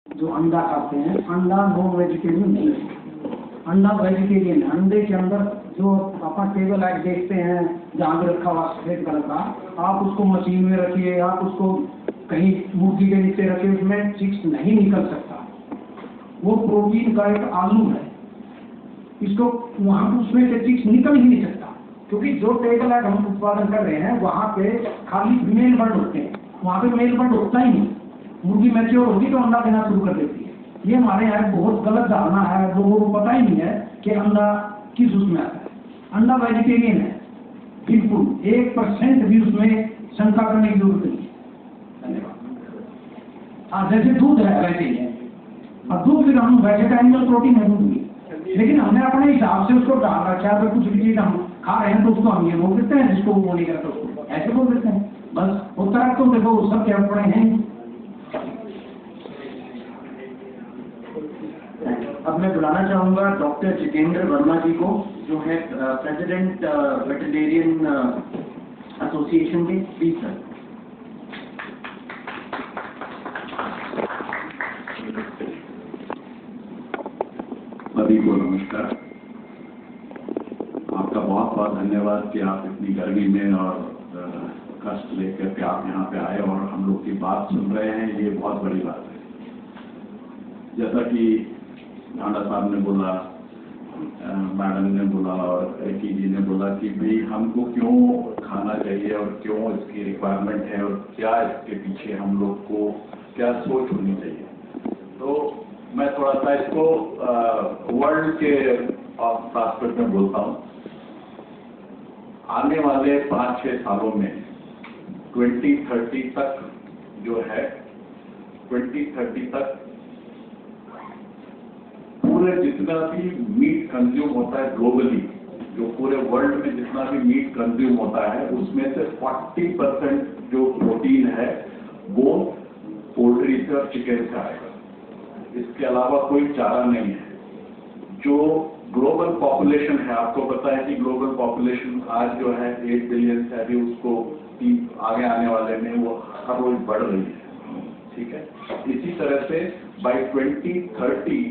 जो अंडा खाते हैं, अंडा नॉन वेजिटेरियन नहीं है, अंडा वेजिटेरियन है। अंडे के अंदर जो अपन टेबल एग देखते हैं जहाँ पे रखा हुआ सफेद कलर का, आप उसको मशीन में रखिए, आप उसको कहीं मुर्गी के नीचे रखिए, उसमें चिक्स नहीं निकल सकता। वो प्रोटीन का एक आलू है, इसको वहाँ उसमें से चिक्स निकल ही नहीं सकता, क्योंकि जो टेबल एग हम उत्पादन कर रहे हैं वहाँ पे खाली फीमेल बर्ड होते हैं, वहाँ पे मेल बर्ड होता ही नहीं। मुर्गी मैच्योर होगी तो अंडा देना शुरू कर देती है। ये हमारे यहाँ बहुत गलत धारणा है, लोगों को पता ही नहीं है कि अंडा किस उसमें आता है। अंडा वेजिटेरियन है बिल्कुल, 1% भी उसमें शंका करने की जरूरत नहीं है। धन्यवाद। हाँ, जैसे दूध है वैसे ही है, और दूध फिर हम वैसे तो एनिमल प्रोटीन है दूध भी, लेकिन हमने अपने हिसाब से उसको डाल रखा है। कुछ भी चीज हम खा रहे हैं तो उसको हम ये बोल देते हैं, जिसको वो नहीं करता उसको ऐसे बोल देते हैं, बस। उत्तराखंड तो देखो सब क्या पड़े हैं। अब मैं बुलाना चाहूंगा डॉक्टर जितेंद्र वर्मा जी को, जो है प्रेसिडेंट वेटरनेरियन एसोसिएशन के। Please sir. सभी को नमस्कार। आपका बहुत बहुत धन्यवाद कि आप इतनी गर्मी में और कष्ट लेकर के आप यहाँ पे आए और हम लोग की बात सुन रहे हैं, ये बहुत बड़ी बात है। जैसा कि ढांडा साहब ने बोला, मैडम ने बोला और एकी जी ने बोला कि भाई हमको क्यों खाना चाहिए और क्यों इसकी रिक्वायरमेंट है और क्या इसके पीछे हम लोग को क्या सोच होनी चाहिए। तो मैं थोड़ा सा इसको वर्ल्ड के प्रोस्पेक्ट में बोलता हूँ। आने वाले 5-6 सालों में 2030 तक जो है, 2030 तक पूरे जितना भी मीट कंज्यूम होता है ग्लोबली, जो पूरे वर्ल्ड में जितना भी मीट कंज्यूम होता है, उसमें से 40% जो प्रोटीन है वो पोल्ट्री से और चिकन से आएगा। इसके अलावा कोई चारा नहीं है। जो ग्लोबल पॉपुलेशन है, आपको पता है कि ग्लोबल पॉपुलेशन आज जो है 8 बिलियन से अभी उसको आगे आने वाले में वो हर रोज बढ़ रही है, ठीक है। इसी तरह से बाय 2030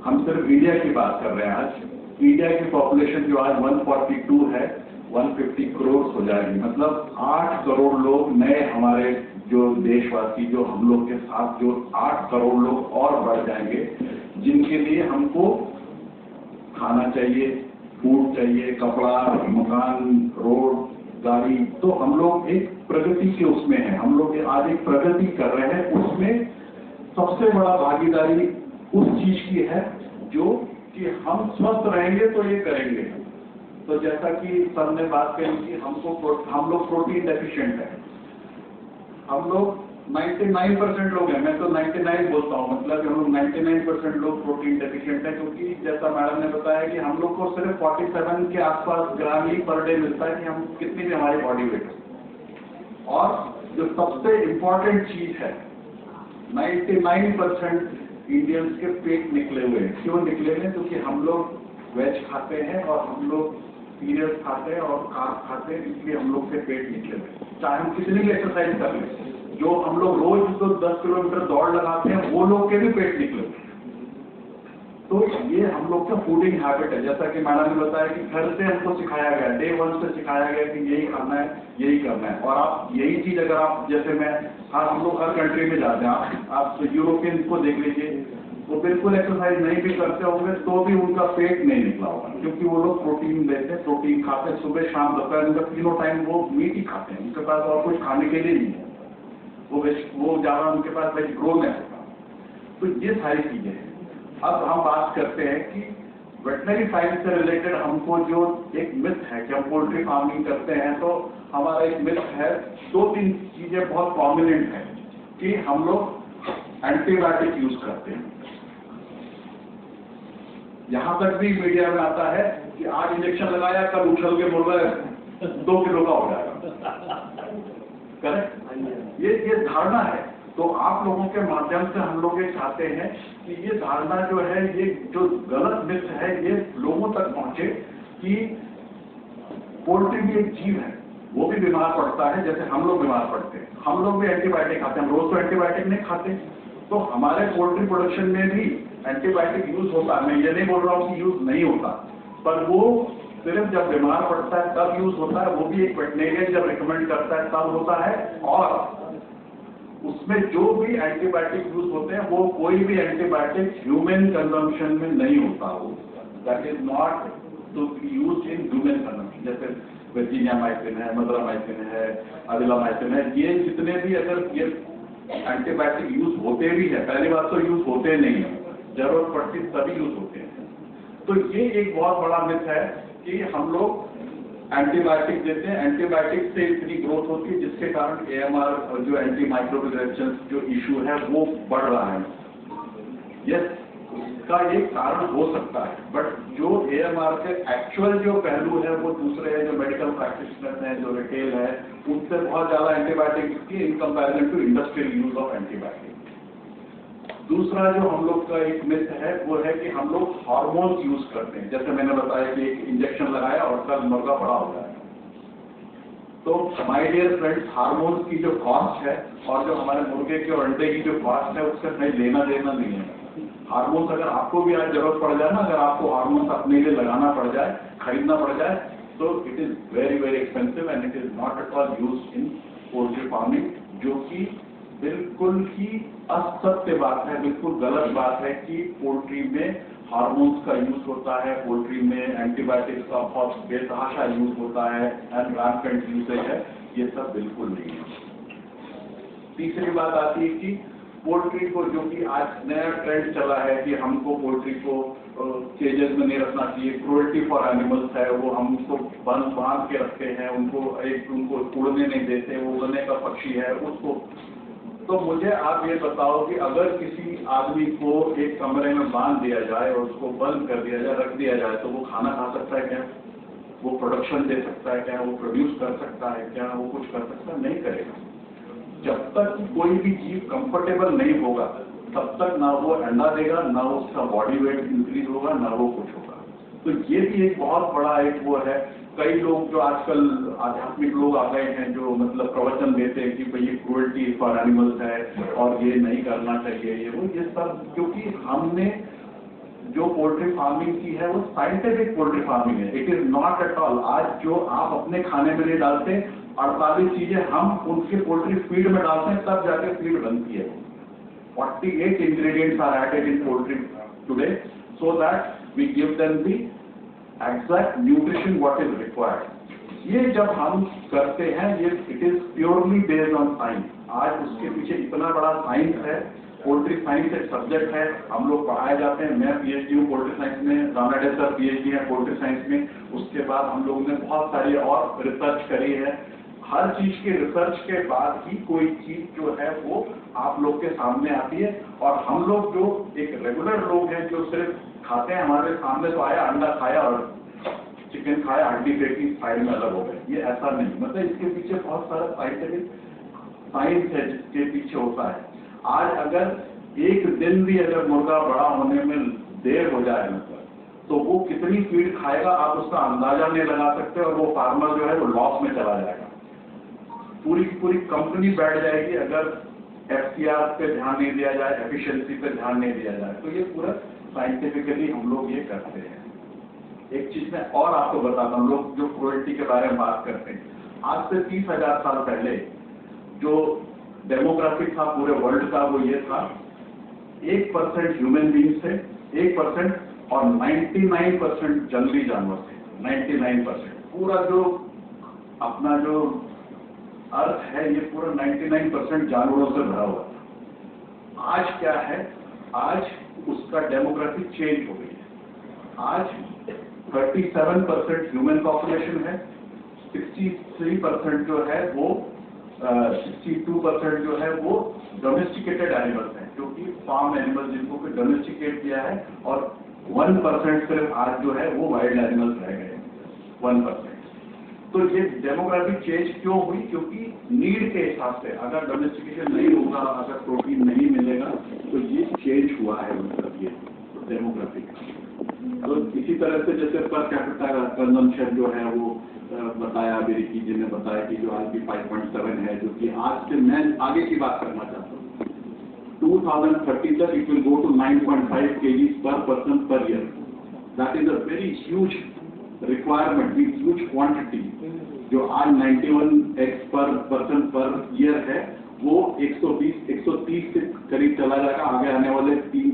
हम सिर्फ इंडिया की बात कर रहे हैं। आज इंडिया की पॉपुलेशन जो आज 142 है, 150 करोड़ हो जाएगी। मतलब 8 करोड़ लोग नए हमारे जो देशवासी, जो हम लोग के साथ जो 8 करोड़ लोग और बढ़ जाएंगे, जिनके लिए हमको खाना चाहिए, फूड चाहिए, कपड़ा, मकान, रोड, गाड़ी। तो हम लोग एक प्रगति के उसमें हैं, हम लोग आज एक प्रगति कर रहे हैं। उसमें सबसे बड़ा भागीदारी उस चीज की है जो कि हम स्वस्थ रहेंगे तो ये करेंगे। तो जैसा कि सर ने बात कही कि हम लोग प्रोटीन डेफिशिएंट है। हम लोग 99% लोग हैं, मैं तो 99 बोलता हूँ, मतलब हम लोग 99% लोग प्रोटीन डेफिशिएंट है, क्योंकि जैसा मैडम ने बताया कि हम लोग को सिर्फ 47 के आसपास ग्राम ही पर डे मिलता है कि हम कितनी भी हमारी बॉडी वेट है। और जो सबसे इम्पोर्टेंट चीज है, 99% इंडियंस के पेट निकले हुए हैं। क्यों निकले हुए? क्योंकि हम लोग वेज खाते हैं और हम लोग सीरियल्स खाते हैं और कार्ब खाते हैं, इसलिए हम लोग के पेट निकले हुए। चाहे हम कितनी भी एक्सरसाइज कर लें, जो हम लोग रोज तो 10 किलोमीटर दौड़ लगाते हैं, वो लोग के भी पेट निकले हुए। तो ये हम लोग का फूडिंग हैबिट है। जैसा कि मैडम ने बताया कि घर से हमको सिखाया गया, डे 1 से सिखाया गया कि यही खाना है, यही करना है। और आप यही चीज अगर आप, जैसे मैं, हम लोग हर कंट्री में जाते हैं, आप यूरोपियन को देख लीजिए, वो बिल्कुल एक्सरसाइज नहीं भी करते होंगे तो भी उनका पेट नहीं निकला होगा, क्योंकि वो लोग प्रोटीन लेते हैं, प्रोटीन खाते हैं, सुबह शाम दोपहर में तीनों टाइम वो मीट ही खाते हैं। उनके पास और कुछ खाने के लिए नहीं है, वो ज्यादा उनके पास वेज ग्रो नहीं होता। तो ये सारी चीजें हैं। अब हम बात करते हैं कि वेटनरी साइंस से रिलेटेड हमको जो एक मिथ है कि हम पोल्ट्री फार्मिंग करते हैं, तो हमारा एक मिथ है, 2-3 चीजें बहुत प्रोमिनेंट है कि हम लोग एंटीबायोटिक यूज करते हैं। यहां तक भी मीडिया में आता है कि आज इंजेक्शन लगाया, कल उछल के मुर्गा 2 किलो का हो जाएगा। करेक्ट? ये धारणा है। तो आप लोगों के माध्यम से हम लोग ये चाहते हैं कि ये धारणा जो है, ये जो गलत मिथ है, ये लोगों तक पहुंचे कि पोल्ट्री भी एक जीव है, वो भी बीमार पड़ता है जैसे हम लोग बीमार पड़ते हैं। हम लोग भी एंटीबायोटिक खाते हैं, हम रोज तो एंटीबायोटिक नहीं खाते। तो हमारे पोल्ट्री प्रोडक्शन में भी एंटीबायोटिक यूज होता है। मैं ये नहीं बोल रहा हूँ कि यूज नहीं होता, पर वो सिर्फ जब बीमार पड़ता है तब यूज होता है, वो भी एक वेटनेरियन जब रिकमेंड करता है तब होता है। और उसमें जो भी एंटीबायोटिक यूज होते हैं वो कोई भी एंटीबायोटिक ह्यूमन कंजम्पशन में नहीं होता, वो that is not to be used in human consumption. जैसे वर्जीनियामाइसिन है, मदरामाइसिन है, अविलामाइसिन है, ये जितने भी अगर ये एंटीबायोटिक यूज होते भी है, पहली बात तो यूज होते नहीं है, जरूरत पड़ती तभी यूज होते हैं। तो ये एक बहुत बड़ा मिथ है कि हम लोग एंटीबायोटिक देते हैं, एंटीबायोटिक से इतनी ग्रोथ होती है जिसके कारण AMR और जो एंटी माइक्रोबियल रेजिस्टेंस जो इशू है वो बढ़ रहा है। यस, इसका एक कारण हो सकता है, बट जो AMR के एक्चुअल जो पहलू है वो दूसरे हैं, जो मेडिकल प्रैक्टिशनर हैं, जो रिटेल है, उनसे बहुत ज्यादा एंटीबायोटिक की in comparison to industrial use of antibiotic. दूसरा जो हम लोग का एक मिथ है वो है कि हम लोग हार्मोन्स यूज करते हैं। जैसे मैंने बताया कि एक इंजेक्शन लगाया और कल मुर्गा बड़ा हो जाए। तो माय डियर फ्रेंड्स, हार्मोन्स की जो कॉस्ट है और जो हमारे मुर्गे के और अंडे की जो कॉस्ट है उससे कहीं लेना देना नहीं है। हार्मोन्स अगर आपको भी आज जरूरत पड़ जाए ना, अगर आपको हार्मोन्स अपने लिए लगाना पड़ जाए, खरीदना पड़ जाए, तो it is very very expensive and it is not at all used in poultry farming, जो कि बिल्कुल ही असत्य बात है, बिल्कुल गलत बात है कि पोल्ट्री में हार्मोन्स का यूज होता है, पोल्ट्री में एंटीबायोटिक्स का बहुत बेतहाशा यूज होता है एंड रैम्पेंट यूसेज है, ये सब बिल्कुल नहीं है। तीसरी बात आती है कि पोल्ट्री को, जो कि आज नया ट्रेंड चला है कि हमको पोल्ट्री को केजेस में नहीं रखना चाहिए, क्रूएल्टी फॉर एनिमल्स है, वो हम उसको बांध के रखते हैं, उनको उड़ने नहीं देते, वो उड़ने का पक्षी है उसको। तो मुझे आप ये बताओ कि अगर किसी आदमी को एक कमरे में बांध दिया जाए और उसको बंद कर दिया जाए, रख दिया जाए, तो वो खाना खा सकता है क्या? वो प्रोडक्शन दे सकता है क्या? वो प्रोड्यूस कर सकता है क्या? वो कुछ कर सकता है? नहीं करेगा। जब तक कोई भी जीव कंफर्टेबल नहीं होगा तब तक ना वो अंडा देगा, ना उसका बॉडी वेट इंक्रीज होगा, ना वो कुछ होगा। तो ये भी एक बहुत बड़ा एक वो है। कई लोग जो आजकल आध्यात्मिक लोग आ गए हैं, जो मतलब प्रवचन देते हैं कि भाई ये क्रूएल्टी फॉर एनिमल्स है और ये नहीं करना चाहिए, ये सब, क्योंकि हमने जो पोल्ट्री फार्मिंग की है वो साइंटिफिक पोल्ट्री फार्मिंग है, it is not at all. आज जो आप अपने खाने में नहीं डालते, 48 चीजें हम उनके पोल्ट्री फीड में डालते हैं, तब जाके फीड बनती है। 48 ingredients are added in poultry today so that we give them the exact nutrition what is required. ये जब हम करते हैं, ये it is purely based on science. आज उसके पीछे इतना बड़ा साइंस है। पोल्ट्री साइंस एक सब्जेक्ट है, हम लोग पढ़ाए जाते हैं। मैं PhD हूँ पोल्ट्री साइंस में, रानाडे सर PhD है पोल्ट्री साइंस में। उसके बाद हम लोगों ने बहुत सारी और रिसर्च करी है। हर चीज के रिसर्च के बाद ही कोई चीज जो है वो आप लोग के सामने आती है। और हम लोग जो एक रेगुलर लोग हैं जो सिर्फ खाते हैं, हमारे सामने तो आया, अंडा खाया और चिकन खाया, हड्डी फेंकी, साइड में अलग हो गए, ये ऐसा नहीं। मतलब इसके पीछे बहुत सारा साइंटिफिक साइंस है जिसके पीछे होता है। आज अगर एक दिन भी अगर मुर्गा बड़ा होने में देर हो जाए तो वो कितनी फीड खाएगा आप उसका अंदाजा नहीं लगा सकते, और वो फार्मर जो है वो लॉस में चला जाएगा। पूरी की पूरी कंपनी बैठ जाएगी अगर FCR पे ध्यान नहीं दिया जाए, एफिशिएंसी पे ध्यान नहीं दिया जाए। तो ये पूरा साइंटिफिकली हम लोग ये करते हैं। एक चीज मैं और आपको बताता हूँ, लोग जो क्रूएल्टी के बारे में बात करते हैं, आज से 30,000 साल पहले जो डेमोग्राफिक था पूरे वर्ल्ड का वो ये था, 1% ह्यूमन बींग थे, 1% और 99% जंगली जानवर थे। 99% पूरा जो अपना जो अर्थ है ये पूरा 99% जानवरों से भरा हुआ था। आज क्या है, आज उसका डेमोग्राफिक चेंज हो गई है। आज 37% ह्यूमन पॉपुलेशन है, 63% जो है वो 62% जो है वो डोमेस्टिकेटेड एनिमल्स हैं, जो कि फार्म एनिमल्स जिनको कि डोमेस्टिकेट किया है, और 1% सिर्फ आज जो है वो वाइल्ड एनिमल्स रह गए, 1%। तो ये डेमोग्राफिक चेंज क्यों हुई? क्योंकि नीड के हिसाब से अगर डोमेस्टिकेशन नहीं होगा, अगर प्रोटीन नहीं मिलेगा, तो ये चेंज हुआ है, मतलब ये डेमोग्राफिक। तो इसी तरह से जैसे पर कैपिटा कंजम्पशन जो है वो बताया, अमेरिकी जी ने बताया कि जो आज भी 5.7 है, जो कि आज से मैं आगे की बात करना चाहता हूँ। 2030 तक it will go to 9.5 kg per person per year. That is a very huge requirement, means huge quantity. जो आज 91 eggs per person per year है, वो 120-130 से करीब चला जाएगा आगे आने वाले 3,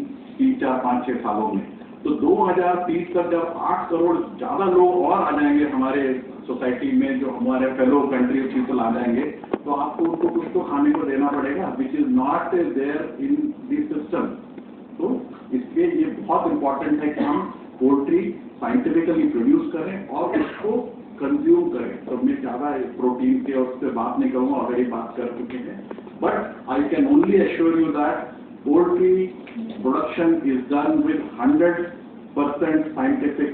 4, 5, 6 सालों में। तो 2030 तक जब 8 करोड़ ज्यादा लोग और आ जाएंगे हमारे सोसाइटी में, जो हमारे फेलो कंट्री पीपल आ जाएंगे, तो आपको उनको कुछ तो खाने को देना पड़ेगा, which is not there in this system. तो इसलिए ये बहुत इंपॉर्टेंट है कि हम पोल्ट्री साइंटिफिकली प्रोड्यूस करें और उसको कंज्यूम करें। तो मैं ज्यादा प्रोटीन के उस पर बात नहीं करूंगा, ऑलरेडी बात कर चुके हैं, but I can only assure you that poultry production is done with 100% scientific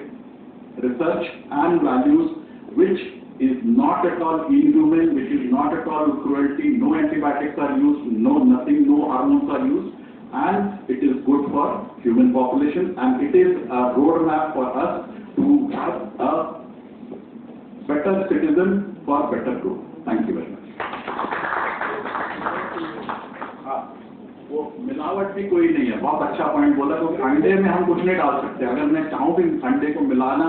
research and values, which is not at all inhuman, which is not at all cruelty. No antibiotics are used, no nothing, no hormones are used, and it is good for human population, and it is a roadmap for us to have a better citizen for better growth. Thank you very much. वो मिलावट भी कोई नहीं है, बहुत अच्छा point बोला, क्योंकि अंडे में हम कुछ नहीं डाल सकते। अगर मैं चाहूँ भी अंडे को मिलाना,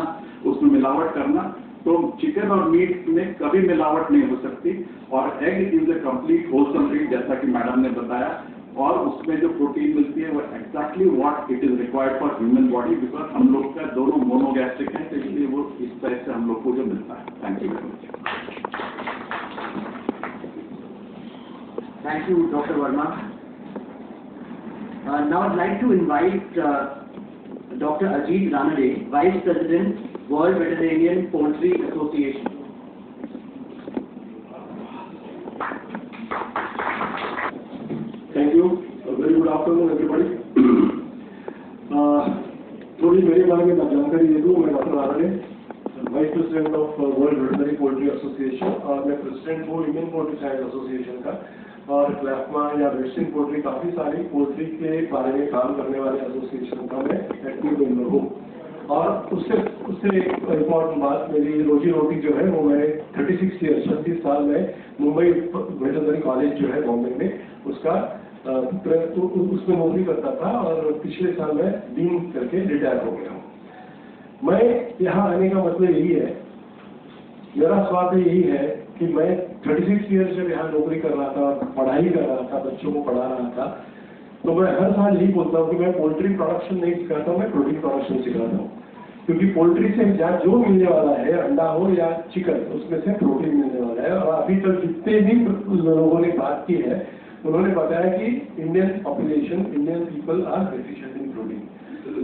उसमें मिलावट करना, तो चिकन और मीट में कभी मिलावट नहीं हो सकती। और egg is a complete wholesome meat, जैसा कि मैडम ने बताया, और उसमें जो प्रोटीन मिलती है वो exactly what it is required for human body, because हम लोग का दोनों मोनोगैस्ट्रिक है, तो इसलिए वो इस तरह से हम लोग को जो मिलता है। Thank you very much. Thank you doctor Verma. Now I'd like to invite Dr. Ajit Ranade, Vice President, World Veterinarian Poultry Association. Thank you. Very good afternoon, everybody. थोड़ी मेरे बारे में जानकारी दे दूँ। मैं doctor Ranade, vice president of world veterinary poultry association, और मैं president हूँ इंडियन पोल्ट्री साइंस एसोसिएशन का, और क्लैफमा या वेस्टर्न पोल्ट्री, काफ़ी सारी पोल्ट्री के बारे में काम करने वाले एसोसिएशन का मैं एक्टिव मेंबर हूँ। और उससे एक इम्पॉर्टेंट बात, मेरी रोजी रोटी जो है वो मैं 36 ईयर्स 36 साल में मुंबई वेटरनरी कॉलेज जो है बॉम्बे में, उसका उसमें नौकरी करता था, और पिछले साल मैं डीन करके रिटायर हो गया हूँ। मैं यहाँ आने का मतलब यही है, मेरा स्वार्थ यही है कि मैं 36 ईयर्स जब यहाँ नौकरी कर रहा था, पढ़ाई कर रहा था, बच्चों को पढ़ा रहा था, तो मैं हर साल यही बोलता हूँ कि मैं पोल्ट्री प्रोडक्शन नहीं सिखाता हूँ, मैं प्रोटीन प्रोडक्शन सिखाता हूँ। क्योंकि पोल्ट्री से जो मिलने वाला है, अंडा हो या चिकन, उसमें से प्रोटीन मिलने वाला है। और अभी तक जितने भी लोगों ने बात की है, उन्होंने बताया कि Indian population, Indian people are deficient in protein,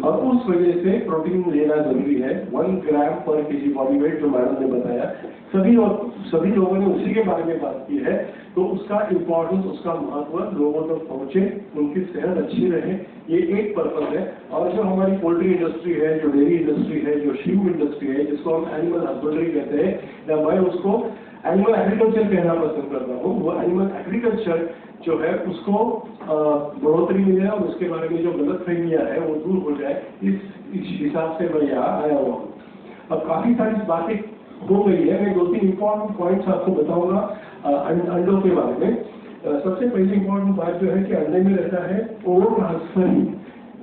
और उस वजह से प्रोटीन लेना जरूरी है। 1 ग्राम पर केजी बॉडी वेट जो मैडम ने बताया, सभी लोगों ने उसी के बारे में बात की है। तो उसका इम्पोर्टेंस, उसका महत्व लोगों तक पहुंचे, उनकी सेहत अच्छी रहे, ये एक पर्पज है। और जो हमारी पोल्ट्री इंडस्ट्री है, जो डेयरी इंडस्ट्री है, जो शीप इंडस्ट्री है, जिसको हम एनिमल हस्बेंड्री कहते हैं, या मैं उसको एनिमल एग्रीकल्चर कहना पसंद करता हूँ, वो एनिमल एग्रीकल्चर जो है उसको बढ़ोतरी मिले और उसके बारे में जो गलतफहमियां है वो दूर हो जाए, इस हिसाब से मैं यहाँ आया हुआ हूँ। अब काफी सारी बातें हो गई है, मैं 2-3 इम्पोर्टेंट पॉइंट्स आपको बताऊंगा अंडों के बारे में। सबसे पहली इम्पोर्टेंट बात जो है कि अंडे में रहता है ओवोट्रांसफेरिन,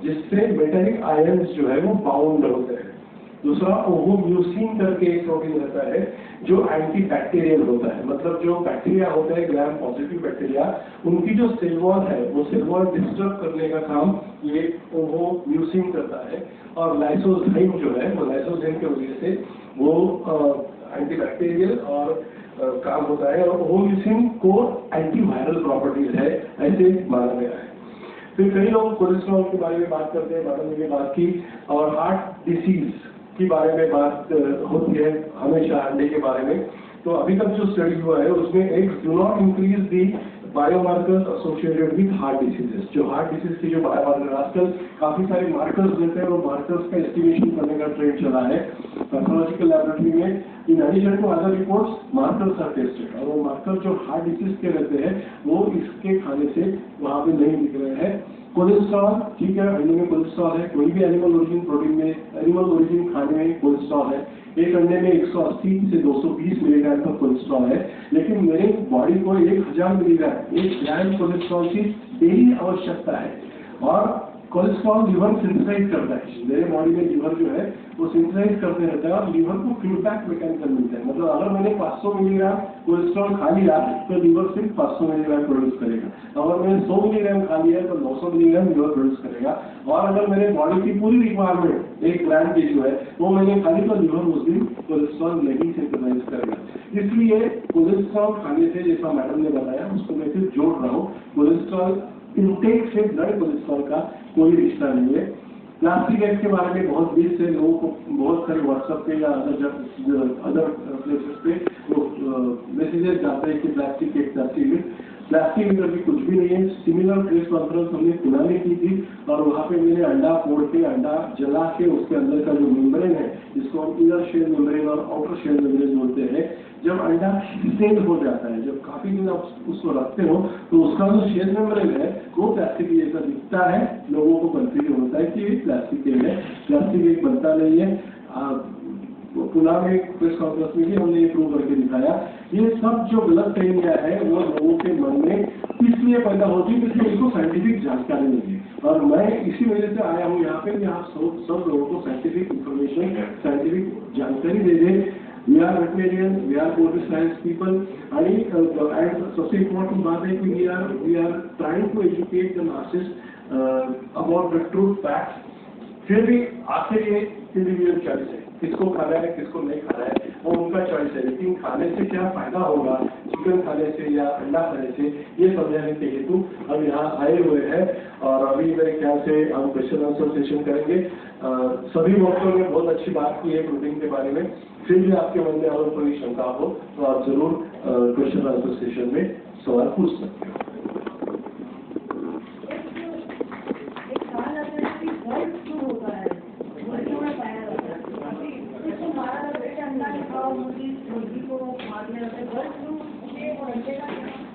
जिससे मेटालिक आयंस जो है वो बाउंड होते हैं। दूसरा ओवोम्यूसिन करके एक प्रोटीन रहता है जो एंटी बैक्टीरियल होता है, मतलब जो बैक्टीरिया होते हैं ग्राम पॉजिटिव बैक्टीरिया, उनकी जो सेल वॉल है वो सेल वॉल डिस्टर्ब करने का काम ये ओवोम्यूसिन करता है। और लाइसोजाइम जो है वो लाइसोजाइम की वजह से वो एंटी बैक्टीरियल और काम होता है। और ओवोम्यूसिन को एंटीवायरल प्रॉपर्टीज है, ऐसे माना गया है। फिर कई लोग कोलेस्ट्रॉल के बारे में बात करते हैं, मैडम ने बात की, और हार्ट डिसीज के बारे में बात होती है हमेशा अंडे के बारे में। तो अभी तक जो स्टडी हुआ है उसमें eggs do not increase the biomarkers associated with heart diseases. जो हार्ट डिसीज की जो बायोमार्कर, आजकल काफी सारे मार्कर्स देते हैं, वो मार्कर्स का एस्टिमेशन करने का ट्रेंड चला है पैथोलॉजिकल लैबोरेटरी में। In addition to other reports markers are tested, और वो मार्कर जो हार्ट डिसीज के रहते हैं वो इसके खाने से वहां पे नहीं दिख रहे हैं। कोलेस्ट्रॉल, ठीक है, अंडे में कोलेस्ट्रॉल है, कोई भी एनिमल ओरिजिन प्रोटीन में, एनिमल ओरिजिन खाने में कोलेस्ट्रॉल है। एक अंडे में 180 से 220 मिलीग्राम का कोलेस्ट्रॉल है, लेकिन मेरे बॉडी को 1000 मिलीग्राम, 1 ग्राम कोलेस्ट्रॉल की डेली आवश्यकता है। और कोलेस्ट्रॉल लिवर सिंथेसाइज करता है, मेरे बॉडी में लिवर जो है वो सिंथेसाइज करते रहता है और लिवर को फीडबैक मैकेनिज्म मिलता है। मतलब अगर मैंने 500 मिलीग्राम कोलेस्ट्रॉल खा लिया तो लिवर सिर्फ 500 मिलीग्राम प्रोड्यूस करेगा। अगर मैंने 100 मिलीग्राम खा लिया तो 900 मिलीग्राम लिवर प्रोड्यूस करेगा। और अगर मेरे बॉडी की पूरी रिक्वायरमेंट 1 ग्राम की जो है वो मैंने खाली तो लिवर उस दिन कोलेस्ट्रॉल नहीं सिंथेसाइज करेगा। इसलिए कोलेस्ट्रॉल खाने से, जैसा मैडम ने बताया, उसको मैं फिर जोड़ रहा हूँ, कोलेस्ट्रॉल इंटेक से ब्लड कोलेस्ट्रॉल का कोई रिश्ता नहीं है। प्लास्टिक बैग के बारे में बहुत देर से लोगों को बहुत सारे व्हाट्सएप पे या अदर प्लेसेस पे मैसेजेस जाते हैं कि प्लास्टिक बैग अभी कुछ भी नहीं है। सिमिलर प्रेस कॉन्फ्रेंस हमने पुणे में की थी और वहाँ पे मैंने अंडा फोड़ के, अंडा जला के उसके अंदर का जो मेम्ब्रेन है, जिसको हम इनर शेल मेम्ब्रेन और आउटर शेल मेम्ब्रेन बोलते हैं, जब अंडा स्टेन हो जाता है, जब काफी दिन आप उसको रखते हो तो उसका जो शेल मेम्ब्रेन है वो प्लास्टिक जैसा दिखता है। लोगों को कंफ्यूजन होता है कि ये प्लास्टिक है, प्लास्टिक एक बनता नहीं है। पुणे में प्रेस कॉन्फ्रेंस में भी हमने ये प्रूव करके दिखाया। ये सब जो गलत फहमियां है वो लोगों के मन में इसलिए पैदा होती है क्योंकि उनको साइंटिफिक जानकारी नहीं है। और मैं इसी वजह से आया हूँ यहाँ पे कि आप सब लोगों को साइंटिफिक इंफॉर्मेशन, साइंटिफिक जानकारी दे दें। We are veterinarian, we are body science people, and सबसे इम्पोर्टेंट बात है कि we are trying to educate the masses about the truth facts। फिर भी आखिर ये इंडिविजुअल चॉइस है, किसको खाना है किसको नहीं खाना है वो उनका चॉइस है। लेकिन खाने से क्या फायदा होगा, चिकन खाने से या अंडा खाने से, ये समझाने के हेतु हम यहाँ आए हुए हैं। और अभी मेरे ख्याल से हम क्वेश्चन आंसर सेशन करेंगे। सभी वक्तों ने बहुत अच्छी बात की है प्रोटीन के बारे में। फिर भी आपके मन में अगर कोई शंका हो तो आप जरूर क्वेश्चन आंसर सेशन में सवाल पूछ सकते हो।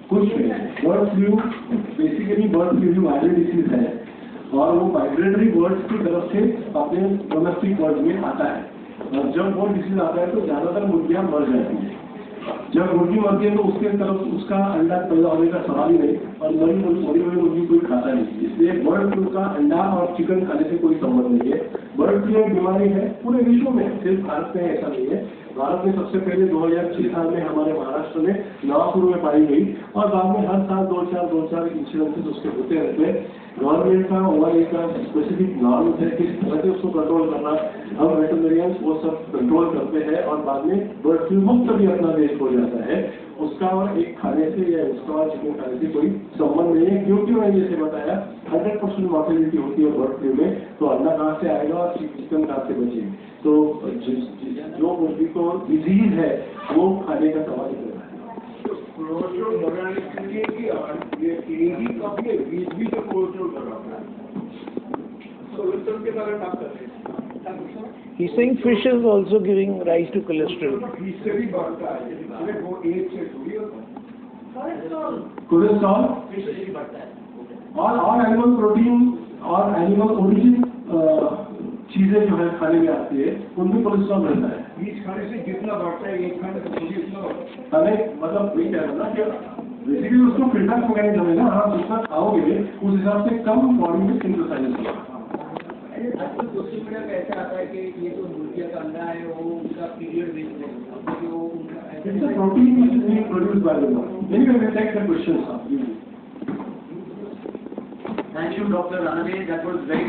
कुछ नहीं, bird flu basically bird flu viral disease है और वो माइग्रेटरी बर्ड्स की तरफ से अपने डोमेस्टिक बर्ड में आता है। और जब वो डिसीज आता है तो ज्यादातर मुर्गियां मर जाती हैं। जब मुर्गी मरती है तो उसके तरफ उसका अंडा पैदा होने का सवाल ही नहीं, और मरी हुई मुर्गी कोई खाता नहीं। इसलिए बर्ड फ्लू का अंडा और चिकन खाने से कोई संबंध नहीं है। बर्ड फ्लू एक बीमारी है पूरे विश्व में, सिर्फ भारत में ऐसा नहीं है। भारत में सबसे पहले 2006 साल में हमारे महाराष्ट्र में नवापुर में पाई गई और बाद में हर साल 2-4 इंसिडेंसेस उसके होते रहते हैं। गवर्नमेंट का ओआरए का स्पेसिफिक नॉर्म है किस तरह से उसको कंट्रोल करना, हम वेटरनरियंस वो सब कंट्रोल करते हैं और बाद में बर्ड फ्लू मुक्त भी अपना देश हो जाता है। उसका और एक खाने से या उसका और चिकन खाने से कोई संबंध नहीं है, क्योंकि मैंने जैसे बताया 100% मॉर्टेलिटी होती है बर्ड फ्लू में। तो अंडा कहाँ से आएगा और चिकन कहाँ से बचेगी? तो जो मुर्गी को डिजीज है वो खाने का सवाल ही करना है। कोलेस्ट्रॉल बढ़ाने के लिए कि ये एक ही कप में 20 तक कोलेस्ट्रॉल बढ़ा है। कोलेस्ट्रॉल के बारे में बात कर रहे हैं। He's saying fish is also giving rise to cholesterol. Fish से भी बढ़ता है, सिर्फ वो एक से थोड़ी होता है। कोलेस्ट्रॉल फिश से भी बढ़ता है। और एनिमल प्रोटीन और एनिमल ओरिजिन चीजें जो है खाने में आती है उनमें कोलेस्ट्रॉल रहता है। बीज खाने से जितना बढ़ता है एक खाने से थोड़ी उतना बढ़ता है। हमें मतलब वही कह रहा था कि बेसिकली उसको फिल्टर मैकेनिज्म है ना, आप जितना खाओगे उस हिसाब से कम बॉडी में सिंथेसाइज होगा। आजकल सोशल मीडिया पे ऐसा आता है कि ये जो मुर्गिया का अंडा है वो उनका पीरियड बेस है, वो It's a protein which is being produced by the body. Anyway, we'll take the questions. Thank you, Dr. Ranade. That was very